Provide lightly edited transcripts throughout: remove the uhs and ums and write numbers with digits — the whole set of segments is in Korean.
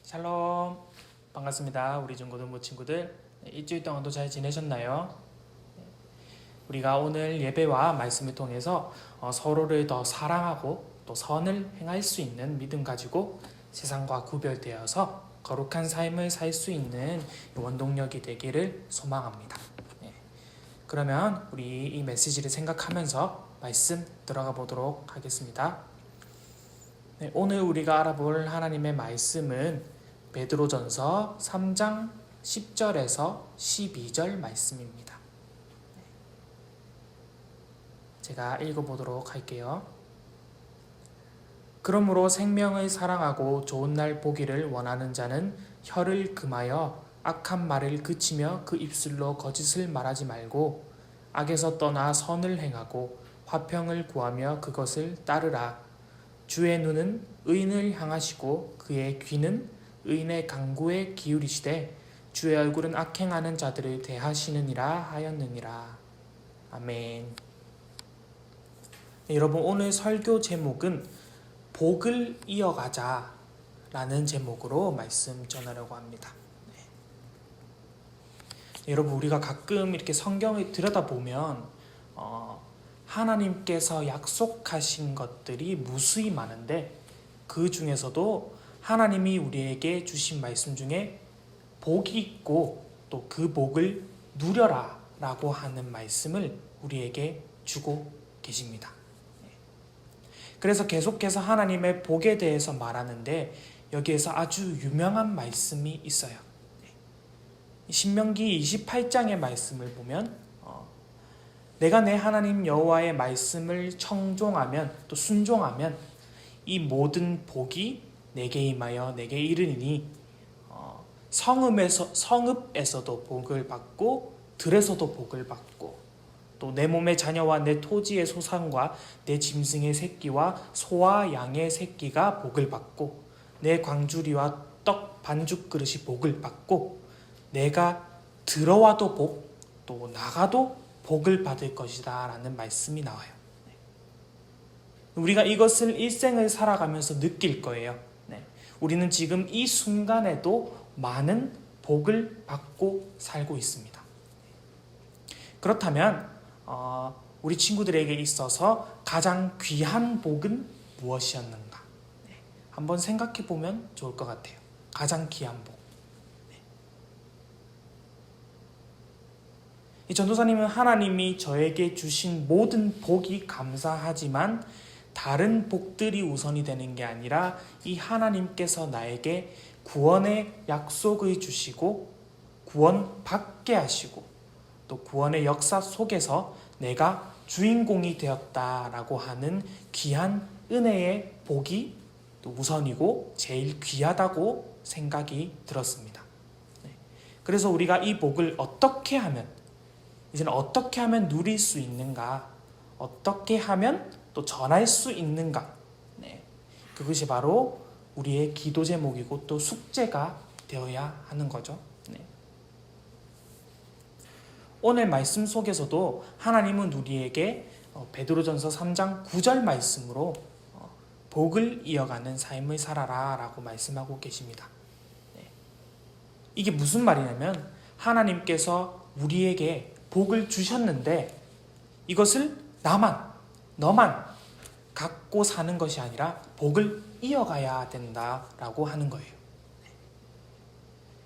샬롬, 반갑습니다. 우리 중고등부 친구들, 일주일 동안도 잘 지내셨나요? 우리가 오늘 예배와 말씀을 통해서 서로를 더 사랑하고 또 선을 행할 수 있는 믿음 가지고 세상과 구별되어서 거룩한 삶을 살 수 있는 원동력이 되기를 소망합니다. 그러면 우리 이 메시지를 생각하면서 말씀 들어가 보도록 하겠습니다. 오늘 우리가 알아볼 하나님의 말씀은 베드로전서 3장 10절에서 12절 말씀입니다. 제가 읽어보도록 할게요. 그러므로 생명을 사랑하고 좋은 날 보기를 원하는 자는 혀를 금하여 악한 말을 그치며 그 입술로 거짓을 말하지 말고 악에서 떠나 선을 행하고 화평을 구하며 그것을 따르라. 주의 눈은 의인을 향하시고 그의 귀는 의인의 간구에 기울이시되 주의 얼굴은 악행하는 자들을 대하시느니라 하였느니라. 아멘. 여러분, 오늘 설교 제목은 복을 이어가자 라는 제목으로 말씀 전하려고 합니다. 여러분, 우리가 가끔 이렇게 성경을 들여다보면 하나님께서 약속하신 것들이 무수히 많은데 그 중에서도 하나님이 우리에게 주신 말씀 중에 복이 있고 또 그 복을 누려라 라고 하는 말씀을 우리에게 주고 계십니다. 그래서 계속해서 하나님의 복에 대해서 말하는데 여기에서 아주 유명한 말씀이 있어요. 신명기 28장의 말씀을 보면 내가 내 하나님 여호와의 말씀을 청종하면 또 순종하면 이 모든 복이 내게 임하여 내게 이르니 성읍에서도 복을 받고 들에서도 복을 받고 또 내 몸의 자녀와 내 토지의 소산과 내 짐승의 새끼와 소와 양의 새끼가 복을 받고 내 광주리와 떡 반죽 그릇이 복을 받고 내가 들어와도 복 또 나가도 복을 받을 것이다 라는 말씀이 나와요. 우리가 이것을 일생을 살아가면서 느낄 거예요. 우리는 지금 이 순간에도 많은 복을 받고 살고 있습니다. 그렇다면 우리 친구들에게 있어서 가장 귀한 복은 무엇이었는가? 한번 생각해 보면 좋을 것 같아요. 가장 귀한 복. 이 전도사님은 하나님이 저에게 주신 모든 복이 감사하지만 다른 복들이 우선이 되는 게 아니라 이 하나님께서 나에게 구원의 약속을 주시고 구원받게 하시고 또 구원의 역사 속에서 내가 주인공이 되었다라고 하는 귀한 은혜의 복이 또 우선이고 제일 귀하다고 생각이 들었습니다. 그래서 우리가 이 복을 이제는 어떻게 하면 누릴 수 있는가? 어떻게 하면 또 전할 수 있는가? 그것이 바로 우리의 기도 제목이고 또 숙제가 되어야 하는 거죠. 오늘 말씀 속에서도 하나님은 우리에게 베드로전서 3장 9절 말씀으로 복을 이어가는 삶을 살아라 라고 말씀하고 계십니다. 이게 무슨 말이냐면 하나님께서 우리에게 복을 주셨는데 이것을 너만 갖고 사는 것이 아니라 복을 이어가야 된다라고 하는 거예요.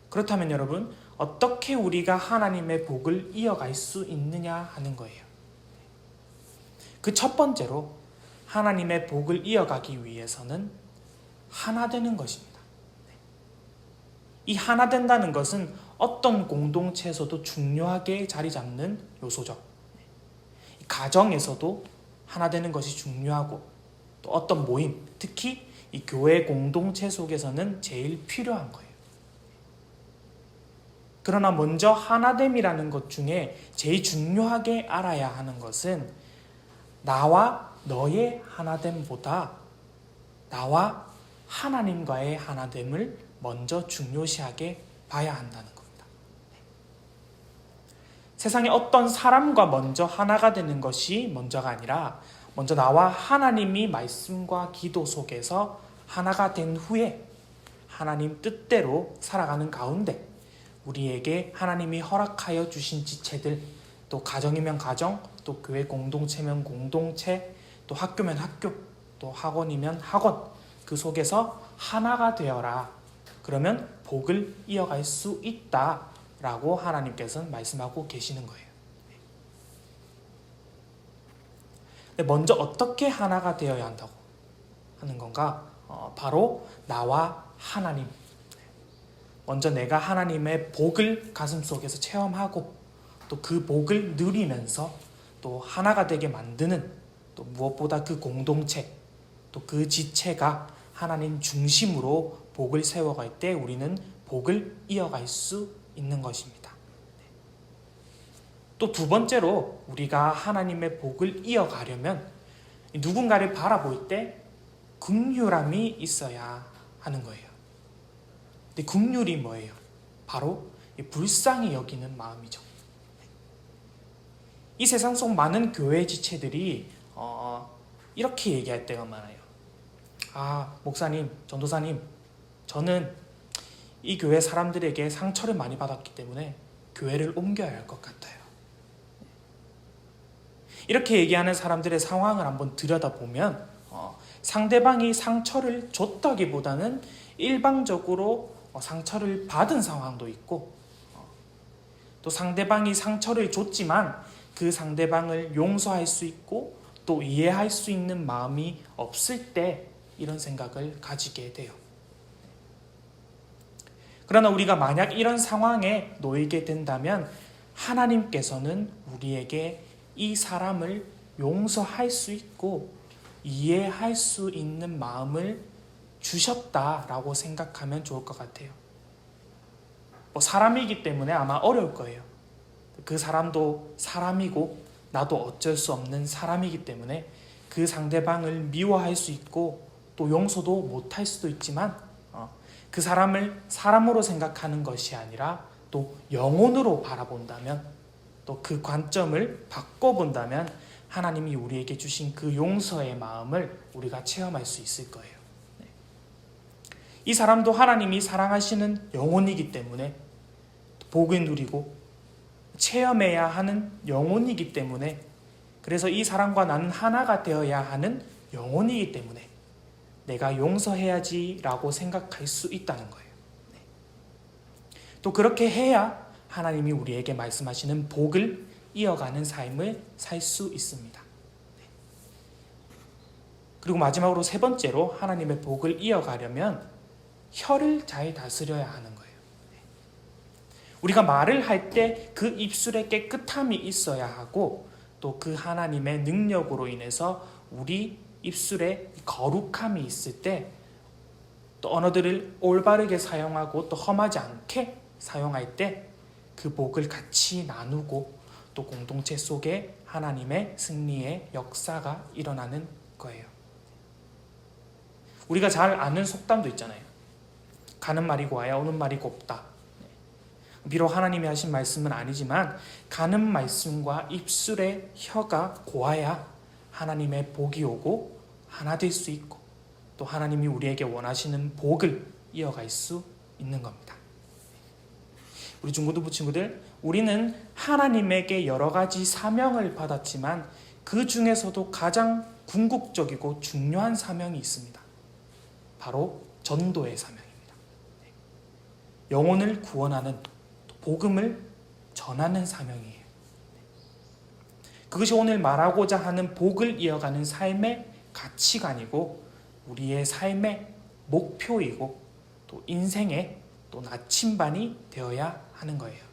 그렇다면 여러분, 어떻게 우리가 하나님의 복을 이어갈 수 있느냐 하는 거예요. 그 첫 번째로 하나님의 복을 이어가기 위해서는 하나 되는 것입니다. 이 하나 된다는 것은 어떤 공동체에서도 중요하게 자리 잡는 요소죠. 가정에서도 하나 되는 것이 중요하고 또 어떤 모임, 특히 이 교회 공동체 속에서는 제일 필요한 거예요. 그러나 먼저 하나됨이라는 것 중에 제일 중요하게 알아야 하는 것은 나와 너의 하나됨보다 나와 하나님과의 하나됨을 먼저 중요시하게 봐야 한다는 겁니다. 세상에 어떤 사람과 먼저 하나가 되는 것이 먼저가 아니라 먼저 나와 하나님이 말씀과 기도 속에서 하나가 된 후에 하나님 뜻대로 살아가는 가운데 우리에게 하나님이 허락하여 주신 지체들, 또 가정이면 가정, 또 교회 공동체면 공동체, 또 학교면 학교, 또 학원이면 학원, 그 속에서 하나가 되어라. 그러면 복을 이어갈 수 있다라고 하나님께서는 말씀하고 계시는 거예요. 먼저 어떻게 하나가 되어야 한다고 하는 건가? 바로 나와 하나님. 먼저 내가 하나님의 복을 가슴속에서 체험하고 또 그 복을 누리면서 또 하나가 되게 만드는, 또 무엇보다 그 공동체, 또 그 지체가 하나님 중심으로 복을 세워갈 때 우리는 복을 이어갈 수 있는 것입니다. 또 두 번째로 우리가 하나님의 복을 이어가려면 누군가를 바라볼 때 긍휼함이 있어야 하는 거예요. 근데 긍휼이 뭐예요? 바로 불쌍히 여기는 마음이죠. 이 세상 속 많은 교회 지체들이 이렇게 얘기할 때가 많아요. 목사님, 전도사님, 저는 이 교회 사람들에게 상처를 많이 받았기 때문에 교회를 옮겨야 할 것 같아요. 이렇게 얘기하는 사람들의 상황을 한번 들여다보면 상대방이 상처를 줬다기보다는 일방적으로 상처를 받은 상황도 있고, 또 상대방이 상처를 줬지만 그 상대방을 용서할 수 있고 또 이해할 수 있는 마음이 없을 때 이런 생각을 가지게 돼요. 그러나 우리가 만약 이런 상황에 놓이게 된다면 하나님께서는 우리에게 이 사람을 용서할 수 있고 이해할 수 있는 마음을 주셨다라고 생각하면 좋을 것 같아요. 사람이기 때문에 아마 어려울 거예요. 그 사람도 사람이고 나도 어쩔 수 없는 사람이기 때문에 그 상대방을 미워할 수 있고 또 용서도 못할 수도 있지만 그 사람을 사람으로 생각하는 것이 아니라 또 영혼으로 바라본다면, 또 그 관점을 바꿔본다면 하나님이 우리에게 주신 그 용서의 마음을 우리가 체험할 수 있을 거예요. 이 사람도 하나님이 사랑하시는 영혼이기 때문에 복을 누리고 체험해야 하는 영혼이기 때문에, 그래서 이 사람과 나는 하나가 되어야 하는 영혼이기 때문에 내가 용서해야지 라고 생각할 수 있다는 거예요. 또 그렇게 해야 하나님이 우리에게 말씀하시는 복을 이어가는 삶을 살 수 있습니다. 그리고 마지막으로 세 번째로 하나님의 복을 이어가려면 혀를 잘 다스려야 하는 거예요. 우리가 말을 할 때 그 입술에 깨끗함이 있어야 하고 또 그 하나님의 능력으로 인해서 우리 입술에 거룩함이 있을 때 또 언어들을 올바르게 사용하고 또 험하지 않게 사용할 때 그 복을 같이 나누고 또 공동체 속에 하나님의 승리의 역사가 일어나는 거예요. 우리가 잘 아는 속담도 있잖아요. 가는 말이 고와야 오는 말이 곱다. 비록 하나님이 하신 말씀은 아니지만 가는 말씀과 입술의 혀가 고와야 하나님의 복이 오고 하나 될 수 있고 또 하나님이 우리에게 원하시는 복을 이어갈 수 있는 겁니다. 우리 중고등부 친구들, 우리는 하나님에게 여러 가지 사명을 받았지만 그 중에서도 가장 궁극적이고 중요한 사명이 있습니다. 바로 전도의 사명입니다. 영혼을 구원하는, 복음을 전하는 사명이에요. 그것이 오늘 말하고자 하는 복을 이어가는 삶의 가치관이고 우리의 삶의 목표이고 또 인생의 또 나침반이 되어야 하는 거예요.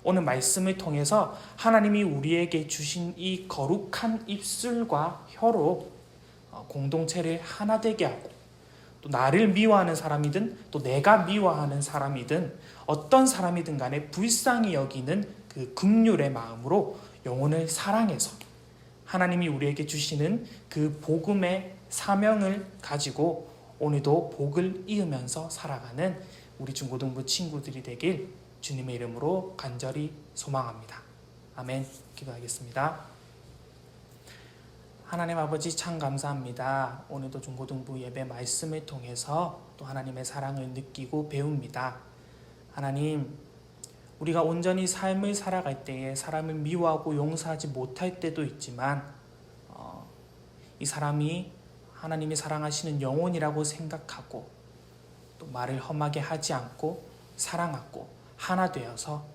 오늘 말씀을 통해서 하나님이 우리에게 주신 이 거룩한 입술과 혀로 공동체를 하나 되게 하고 또 나를 미워하는 사람이든 또 내가 미워하는 사람이든 어떤 사람이든 간에 불쌍히 여기는 그 긍휼의 마음으로 영혼을 사랑해서 하나님이 우리에게 주시는 그 복음의 사명을 가지고 오늘도 복을 이으면서 살아가는 우리 중고등부 친구들이 되길 주님의 이름으로 간절히 소망합니다. 아멘. 기도하겠습니다. 하나님 아버지 참 감사합니다. 오늘도 중고등부 예배 말씀을 통해서 또 하나님의 사랑을 느끼고 배웁니다. 하나님, 우리가 온전히 삶을 살아갈 때에 사람을 미워하고 용서하지 못할 때도 있지만 이 사람이 하나님이 사랑하시는 영혼이라고 생각하고 또 말을 험하게 하지 않고 사랑하고 하나 되어서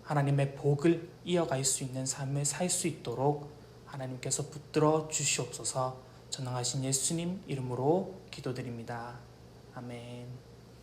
하나님의 복을 이어갈 수 있는 삶을 살 수 있도록 하나님께서 붙들어 주시옵소서. 전능하신 예수님 이름으로 기도드립니다. 아멘.